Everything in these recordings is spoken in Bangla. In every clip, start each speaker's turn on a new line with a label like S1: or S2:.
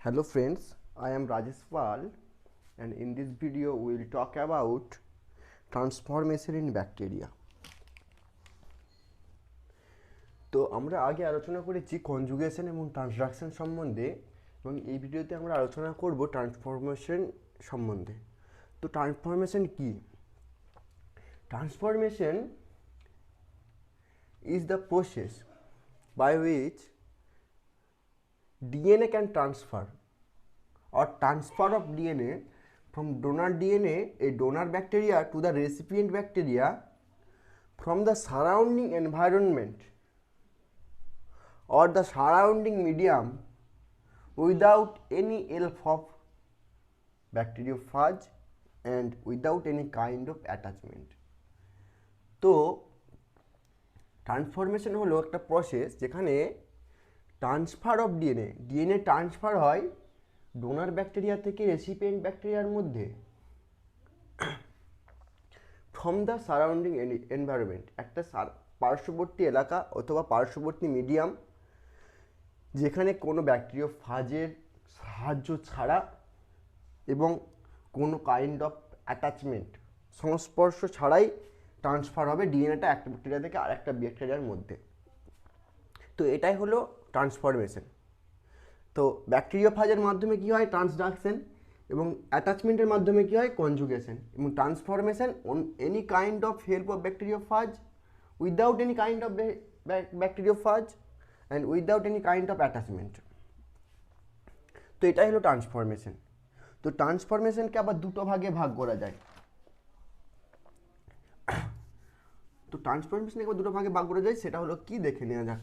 S1: Hello friends, I am Rajesh Pal and in this video we will talk about transformation in bacteria. তো আমরা আগে আলোচনা করেছি কনজুগেশন এবং ট্রান্সডাকশন সম্বন্ধে এবং এই ভিডিওতে আমরা আলোচনা করব ট্রান্সফরমেশন সম্বন্ধে। তো ট্রান্সফরমেশন কি? Transformation is the process by which DNA can transfer or transfer of DNA from donor DNA, a donor bacteria to the recipient bacteria from the surrounding environment or the surrounding medium without any help of bacteriophage and without any kind of attachment. তো ট্রান্সফরমেশন হলো একটা প্রসেস যেখানে ট্রান্সফার অফ ডিএনএ ট্রান্সফার হয় ডোনার ব্যাকটেরিয়া থেকে রেসিপিয়েন্ট ব্যাকটেরিয়ার মধ্যে ফ্রম দ্য সারাউন্ডিং এনভায়রনমেন্ট, একটা পার্শ্ববর্তী এলাকা অথবা পার্শ্ববর্তী মিডিয়াম যেখানে কোনো ব্যাকটেরিওফাজের সাহায্য ছাড়া এবং কোনো কাইন্ড অফ অ্যাটাচমেন্ট সংস্পর্শ ছাড়াই ট্রান্সফার হবে ডিএনএটা একটা ব্যাকটেরিয়া থেকে আরেকটা ব্যাকটেরিয়ার মধ্যে। তো এটাই হলো ট্রান্সফরমেশন। তো ব্যাকটেরিওফাজের মাধ্যমে কী হয় ট্রান্সডাকশন এবং অ্যাটাচমেন্টের মাধ্যমে কী হয় কনজুগেশন এবং transformation on any kind of help of bacteriophage without any kind of bacteriophage and without any kind of attachment. তো এটাই হলো ট্রান্সফরমেশন। তো ট্রান্সফরমেশনকে আবার দুটো ভাগে ভাগ করা যায়। তো ট্রান্সফরমেশনকে আবার দুটো ভাগে ভাগ করা যায়, সেটা হলো কি দেখে নেওয়া যাক।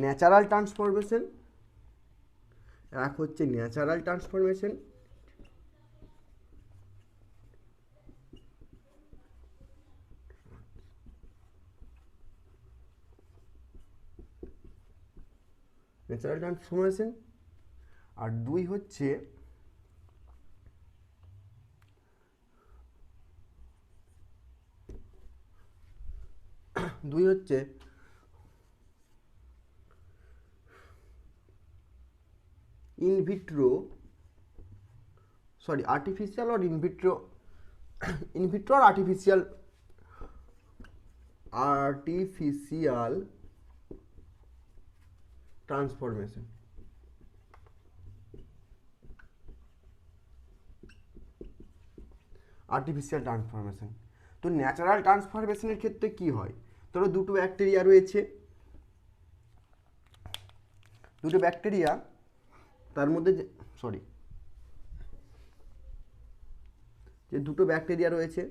S1: ন্যাচারাল ট্রান্সফরমেশন, এক হচ্ছে ন্যাচারাল ট্রান্সফরমেশন আর দুই হচ্ছে artificial or in vitro or artificial transformation. Artificial transformation. তো ন্যাচারাল ট্রান্সফরমেশনের ক্ষেত্রে কি হয়, ধরো দুটো ব্যাকটেরিয়া রয়েছে, দুটো ব্যাকটেরিয়া তার মধ্যে যে দুটো ব্যাকটেরিয়া রয়েছে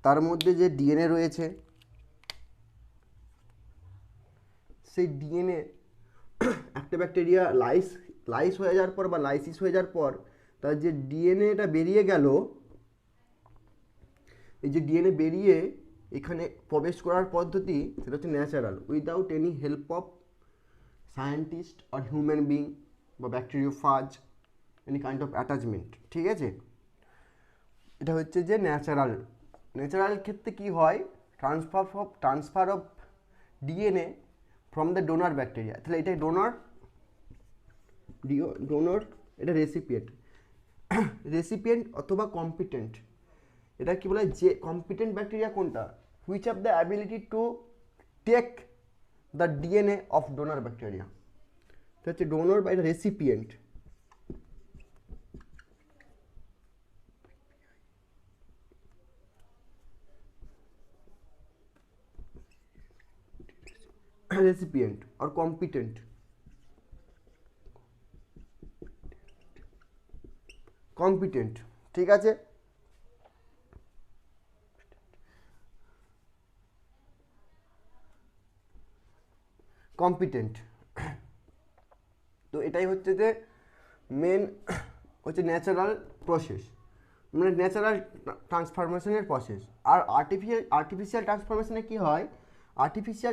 S1: তার মধ্যে যে ডিএনএ রয়েছে, সেই ডিএনএ একটা ব্যাকটেরিয়া লাইস হয়ে যাওয়ার পর বা লাইসিস হয়ে যাওয়ার পর তার যে ডিএনএটা বেরিয়ে গেল, এই যে ডিএনএ বেরিয়ে এখানে প্রবেশ করার পদ্ধতি সেটা হচ্ছে natural, without any help of scientist or human being বা bacteriophage any kind of attachment. ঠিক আছে, এটা হচ্ছে যে ন্যাচারাল ক্ষেত্রে কি হয় transfer of DNA from the donor bacteria. তাহলে এটাই ডোনার, এটা রেসিপিয়েন্ট অথবা কম্পিটেন্ট। এটা কি বলে যে কম্পিটেন্ট ব্যাকটেরিয়া কোনটা, which have the ability to take the DNA of donor bacteria. এটা হচ্ছে ডোনার বা এটা রেসিপিয়েন্ট। রেসিপিয়েন্ট আর কম্পিটেন্ট। ঠিক আছে, কম্পিটেন্ট। তো এটাই হচ্ছে যে মেন হচ্ছে ন্যাচারাল প্রসেস, মানে ন্যাচারাল ট্রান্সফরমেশনের প্রসেস। আর আর্টিফিশিয়াল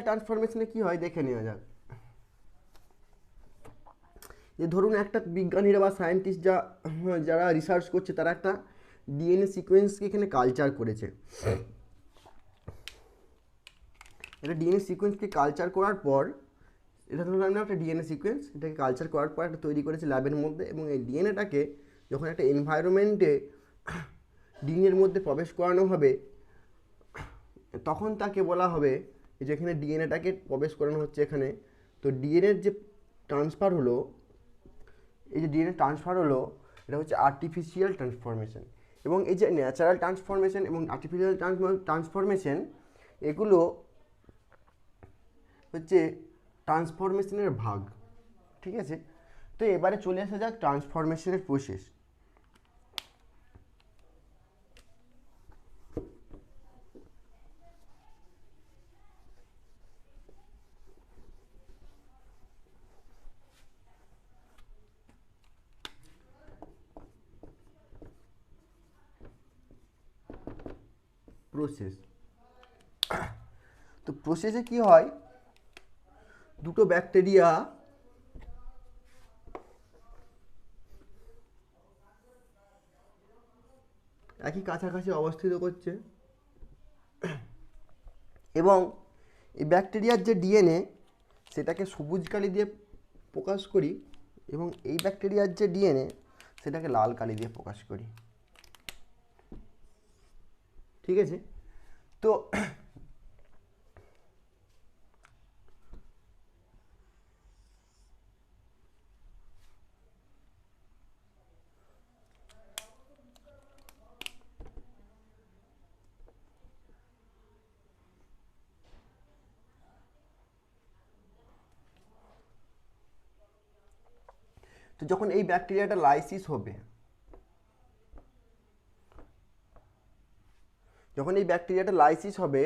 S1: ট্রান্সফরমেশনে কি হয় দেখে নেওয়া যাক। যে ধরুন একটা বিজ্ঞানীরা বা সায়েন্টিস্ট যারা রিসার্চ করছে তারা একটা ডিএনএ সিকোয়েন্সকে এখানে কালচার করেছে। এটা ডিএনএ সিকোয়েন্সকে কালচার করার পর, এটা ধরলাম না একটা ডিএনএ সিকোয়েন্স, এটাকে কালচার করার পর একটা তৈরি করেছে ল্যাবের মধ্যে, এবং এই ডিএনএটাকে যখন একটা এনভায়রনমেন্টে ডিএনএর মধ্যে প্রবেশ করানো হবে, তখন তাকে বলা হবে যে এখানে ডিএনএটাকে প্রবেশ করানো হচ্ছে এখানে। তো ডিএনএর যে ট্রান্সফার হলো, এই যে ডিএনএ ট্রান্সফার হলো, এটা হচ্ছে আর্টিফিশিয়াল ট্রান্সফরমেশন। এবং এই যে ন্যাচারাল ট্রান্সফরমেশন এবং আর্টিফিশিয়াল ট্রান্সফরমেশন, এগুলো হচ্ছে ট্রান্সফরমেশনের ভাগ, ঠিক আছে। তো এবারে চলে আসা যাক ট্রান্সফরমেশনের প্রসেস। প্রসেস, তো প্রসেসে কি হয়, দুটো ব্যাকটেরিয়া একই কাছাকাছি অবস্থিত করছে, এবং এই ব্যাকটেরিয়ার যে ডিএনএ সেটাকে সবুজ কালি দিয়ে প্রকাশ করি, এবং এই ব্যাকটেরিয়ার যে ডিএনএ সেটাকে লাল কালি দিয়ে প্রকাশ করি, ঠিক আছে। তো তো যখন এই ব্যাকটেরিয়াটা লাইসিস হবে, যখন এই ব্যাকটেরিয়াটা লাইসিস হবে,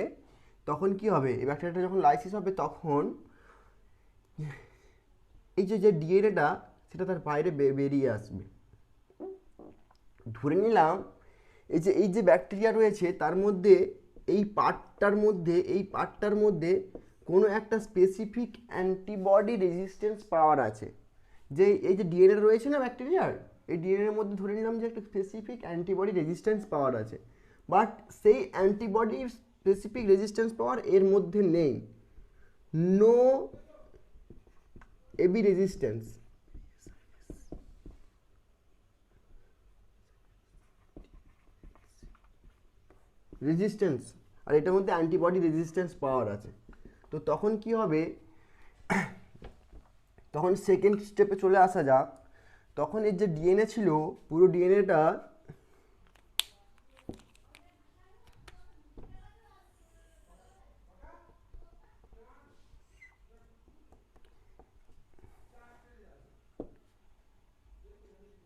S1: তখন কি হবে, এই ব্যাকটেরিয়াটা যখন লাইসিস হবে তখন এই যে ডিএনএটা সেটা তার বাইরে বেরিয়ে আসবে। ধরে নিলাম এই যে ব্যাকটেরিয়া রয়েছে তার মধ্যে এই পার্টটার মধ্যে কোনো একটা স্পেসিফিক অ্যান্টিবডি রেজিস্ট্যান্স পাওয়ার আছে। যে এই যে ডিএনএ রয়েছে না ব্যাকটেরিয়ার, এই ডিএনএর মধ্যে ধরে নিলাম যে একটা স্পেসিফিক অ্যান্টিবডি রেজিস্ট্যান্স পাওয়ার আছে, বাট সেই অ্যান্টিবডির স্পেসিফিক রেজিস্ট্যান্স পাওয়ার এর মধ্যে নেই, নো এবি রেজিস্ট্যান্স। রেজিস্ট্যান্স, আর এটার মধ্যে অ্যান্টিবডি রেজিস্ট্যান্স পাওয়ার আছে। তো তখন কি হবে, তখন সেকেন্ড স্টেপে চলে আসা যাক। তখন এর যে ডিএনএ ছিল, পুরো ডিএনএটা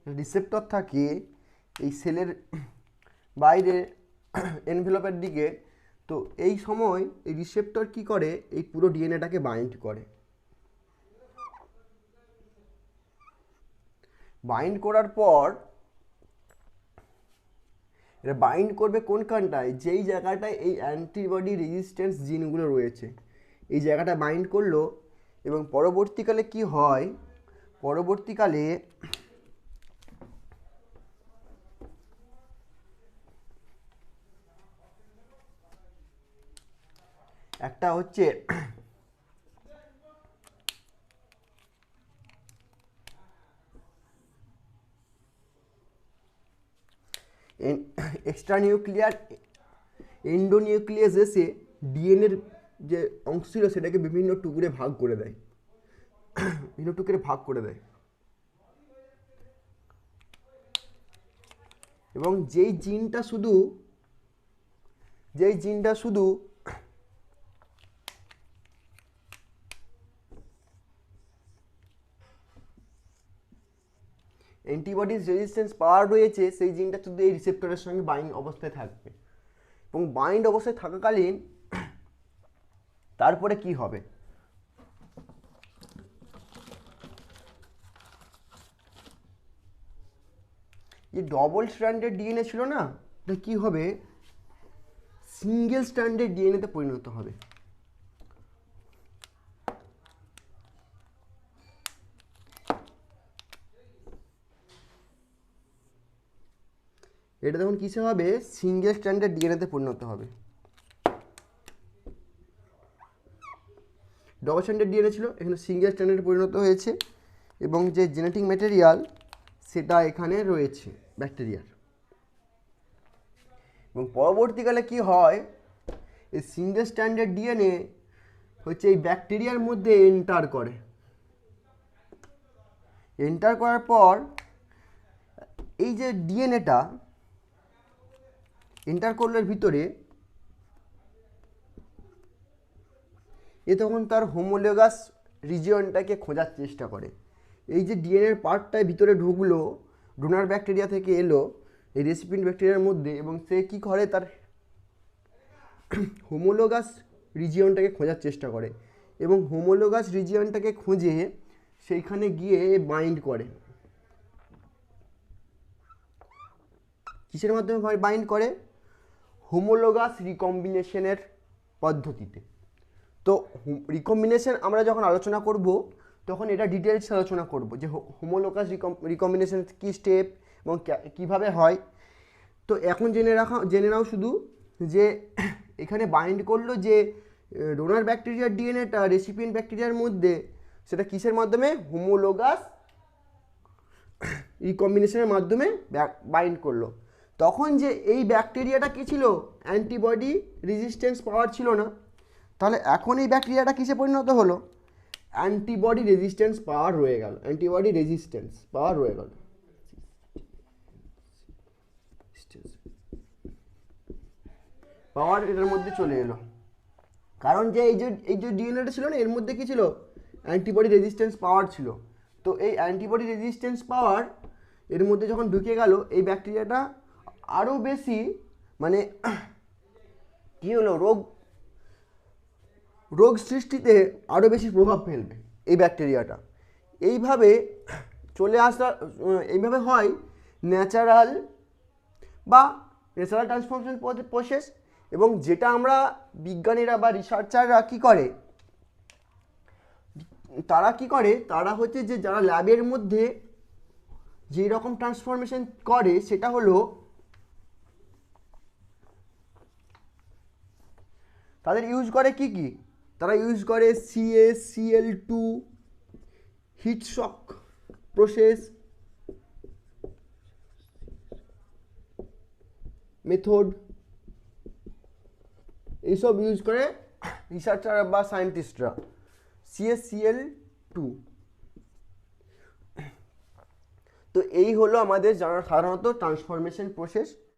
S1: রিসেপ্টর থাকে এই সেলের বাইরে এনভেলপের দিকে। তো এই সময় এই রিসেপ্টর কি করে, এই পুরো ডিএনএটাকে বাইন্ড করে। বাইন্ড করার পর এটা বাইন্ড করবে কোনখানটায়, যেই জায়গাটায় এই অ্যান্টিবডি রেজিস্ট্যান্স জিনগুলো রয়েছে, এই জায়গাটা বাইন্ড করলো। এবং পরবর্তীকালে কি হয়, পরবর্তীকালে একটা হচ্ছে এক্সট্রা নিউক্লিয়ার এন্ডোনিউক্লিয়াস এসে ডিএনএর যে অংশ ছিল সেটাকে বিভিন্ন টুকরে ভাগ করে দেয়, বিভিন্ন টুকরে ভাগ করে দেয়। এবং যেই জিনটা শুধু অ্যান্টিবডিজ রেজিস্ট্যান্স পাওয়ার রয়েছে, সেই জিনটা শুধু এই রিসেপ্টরের সঙ্গে বাইন্ড অবস্থায় থাকবে। এবং বাইন্ড অবস্থায় থাকাকালীন তারপরে কি হবে, যে ডবল স্ট্র্যান্ডেড ডিএনএ ছিল না, এটা কি হবে, সিঙ্গেল স্ট্র্যান্ডেড ডিএনএতে পরিণত হবে। এটা তখন কিসে হবে, সিঙ্গেল স্ট্র্যান্ডেড ডিএনএতে পরিণত হবে। ডবল স্ট্র্যান্ডেড ডিএনএ ছিল, এখানে সিঙ্গেল স্ট্র্যান্ডেড পরিণত হয়েছে এবং যে জেনেটিক ম্যাটেরিয়াল সেটা এখানে রয়েছে ব্যাকটেরিয়ার। এবং পরবর্তীকালে কি হয়, এই সিঙ্গেল স্ট্র্যান্ডেড ডিএনএ হচ্ছে এই ব্যাকটেরিয়ার মধ্যে এন্টার করে। এন্টার করার পর এই যে ডিএনএটা এন্টার করলো এর ভিতরে, এ তখন তার হোমোলোগাস রিজিয়নটাকে খোঁজার চেষ্টা করে। এই যে ডিএনএর পার্টটায় ভিতরে ঢুকলো, ডোনার ব্যাকটেরিয়া থেকে এলো এই রেসিপিয়েন্ট ব্যাকটেরিয়ার মধ্যে, এবং সে কি করে, তার হোমোলোগাস রিজিয়নটাকে খোঁজার চেষ্টা করে এবং হোমোলোগাস রিজিয়নটাকে খুঁজে সেইখানে গিয়ে বাইন্ড করে। কিসের মাধ্যমে বাইন্ড করে, হোমোলোগাস রিকম্বিনেশনের পদ্ধতিতে। তো রিকম্বিনেশন আমরা যখন আলোচনা করব তখন এটা ডিটেলস আলোচনা করব যে হোমোলোগাস রিকম্বিনেশন কী স্টেপ এবং কীভাবে হয়। তো এখন জেনে নাও শুধু যে এখানে বাইন্ড করলো যে ডোনার ব্যাকটেরিয়ার ডিএনএটা রেসিপিয়েন্ট ব্যাকটেরিয়ার মধ্যে, সেটা কিসের মাধ্যমে, হোমোলোগাস রিকম্বিনেশনের মাধ্যমে বাইন্ড করলো। তখন যে এই ব্যাকটেরিয়াটা কী ছিল, অ্যান্টিবডি রেজিস্ট্যান্স পাওয়ার ছিল না, তাহলে এখন এই ব্যাকটেরিয়াটা কিসে পরিণত হলো, অ্যান্টিবডি রেজিস্ট্যান্স পাওয়ার রয়ে গেল, অ্যান্টিবডি রেজিস্ট্যান্স পাওয়ার রয়ে গেল। পাওয়ার এটার মধ্যে চলে এলো, কারণ যে এই যে ডিএনএটা ছিল না, এর মধ্যে কি ছিল, অ্যান্টিবডি রেজিস্ট্যান্স পাওয়ার ছিল। তো এই অ্যান্টিবডি রেজিস্ট্যান্স পাওয়ার এর মধ্যে যখন ঢুকে গেল, এই ব্যাকটেরিয়াটা আরও বেশি মানে কী হলো, রোগ সৃষ্টিতে আরও বেশি প্রভাব ফেলবে এই ব্যাকটেরিয়াটা। এইভাবে এইভাবে হয় ন্যাচারাল ট্রান্সফরমেশন প্রসেস। এবং যেটা আমরা বিজ্ঞানীরা বা রিসার্চাররা কী করে, তারা হচ্ছে যে যারা ল্যাবের মধ্যে যেই রকম ট্রান্সফরমেশন করে, সেটা হলো তাদের ইউজ করে কি তারা ইউজ করে CaCl2 হিট শক প্রসেস মেথড, এইসব ইউজ করে রিসার্চার বা সায়েন্টিস্টরা, CaCl2। তো এই হলো আমাদের জানা সাধারণত ট্রান্সফরমেশন প্রসেস।